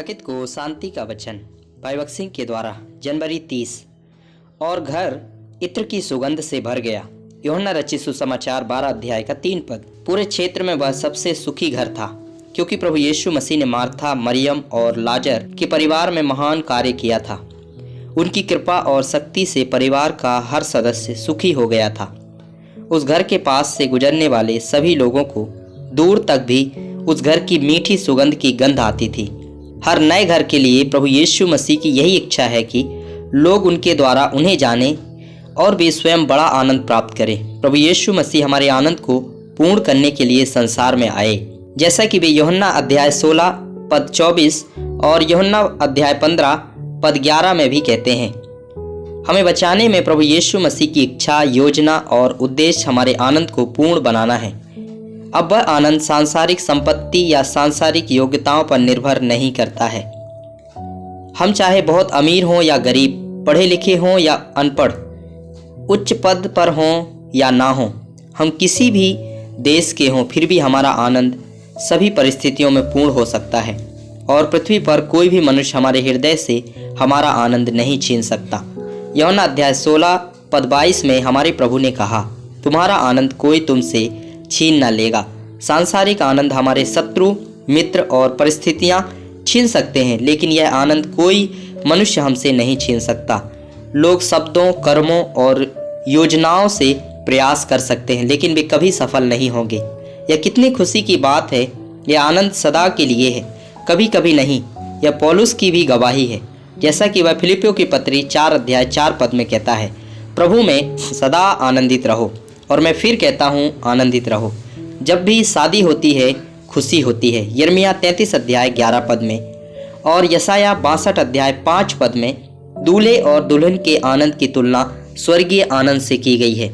थकित को शांति का वचन भाई भगत सिंह के द्वारा जनवरी 30। और घर इत्र की सुगंध से भर गया। यूहन्ना रचित सुसमाचार 12 अध्याय का 3 पद। पूरे क्षेत्र में वह सबसे सुखी घर था, क्योंकि प्रभु यीशु मसीह ने मार्था, मरियम और लाजर के परिवार में महान कार्य किया था। उनकी कृपा और शक्ति से परिवार का हर सदस्य सुखी हो गया था। उस घर के पास से गुजरने वाले सभी लोगों को दूर तक भी उस घर की मीठी सुगंध की गंध आती थी। हर नए घर के लिए प्रभु यीशु मसीह की यही इच्छा है कि लोग उनके द्वारा उन्हें जाने और वे स्वयं बड़ा आनंद प्राप्त करें। प्रभु यीशु मसीह हमारे आनंद को पूर्ण करने के लिए संसार में आए, जैसा कि वे यूहन्ना अध्याय 16 पद 24 और यूहन्ना अध्याय 15 पद 11 में भी कहते हैं। हमें बचाने में प्रभु यीशु मसीह की इच्छा, योजना और उद्देश्य हमारे आनंद को पूर्ण बनाना है। अब वह आनंद सांसारिक संपत्ति या सांसारिक योग्यताओं पर निर्भर नहीं करता है। हम चाहे बहुत अमीर हों या गरीब, पढ़े लिखे हों या अनपढ़, उच्च पद पर हों या ना हों, हम किसी भी देश के हों, फिर भी हमारा आनंद सभी परिस्थितियों में पूर्ण हो सकता है। और पृथ्वी पर कोई भी मनुष्य हमारे हृदय से हमारा आनंद नहीं छीन सकता। यूहन्ना अध्याय 16 पद 22 में हमारे प्रभु ने कहा, तुम्हारा आनंद कोई तुमसे छीन न लेगा। सांसारिक आनंद हमारे शत्रु, मित्र और परिस्थितियां छीन सकते हैं, लेकिन यह आनंद कोई मनुष्य हमसे नहीं छीन सकता। लोग शब्दों, कर्मों और योजनाओं से प्रयास कर सकते हैं, लेकिन वे कभी सफल नहीं होंगे। यह कितनी खुशी की बात है। यह आनंद सदा के लिए है, कभी कभी नहीं। यह पौलुस की भी गवाही है, जैसा कि वह फिलिपियों की पत्री 4 अध्याय 4 पद में कहता है, प्रभु में सदा आनंदित रहो। और मैं फिर कहता हूँ, आनंदित रहो। जब भी शादी होती है, खुशी होती है। यिर्मयाह 33 अध्याय 11 पद में और यशायाह 62 अध्याय 5 पद में दूल्हे और दुल्हन के आनंद की तुलना स्वर्गीय आनंद से की गई है।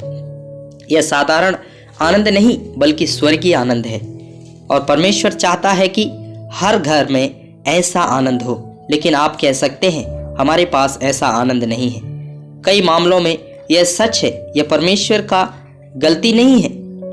यह साधारण आनंद नहीं, बल्कि स्वर्गीय आनंद है। और परमेश्वर चाहता है कि हर घर में ऐसा आनंद हो, लेकिन आप कह सकते हैं हमारे पास ऐसा आनंद नहीं है। कई मामलों में यह सच है। यह परमेश्वर का गलती नहीं है,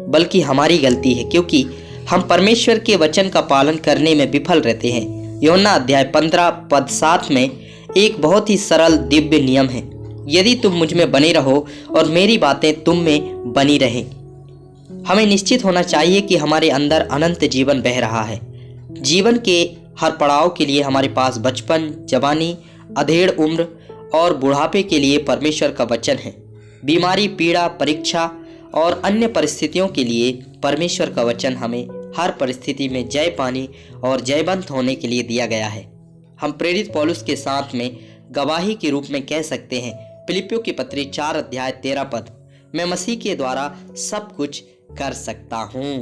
बल्कि हमारी गलती है, क्योंकि हम परमेश्वर के वचन का पालन करने में विफल रहते हैं। यूहन्ना अध्याय 15 पद 7 में एक बहुत ही सरल दिव्य नियम है, यदि तुम मुझ में बने रहो और मेरी बातें तुम में बनी रहे। हमें निश्चित होना चाहिए कि हमारे अंदर अनंत जीवन बह रहा है। जीवन के हर पड़ाव के लिए हमारे पास बचपन, जवानी, अधेड़ उम्र और बुढ़ापे के लिए परमेश्वर का वचन है। बीमारी, पीड़ा, परीक्षा और अन्य परिस्थितियों के लिए परमेश्वर का वचन हमें हर परिस्थिति में जय पाने और जयवंत होने के लिए दिया गया है। हम प्रेरित पौलुस के साथ में गवाही के रूप में कह सकते हैं, फिलिपियों की पत्री 4 अध्याय 13 पद, मैं मसीह के द्वारा सब कुछ कर सकता हूँ।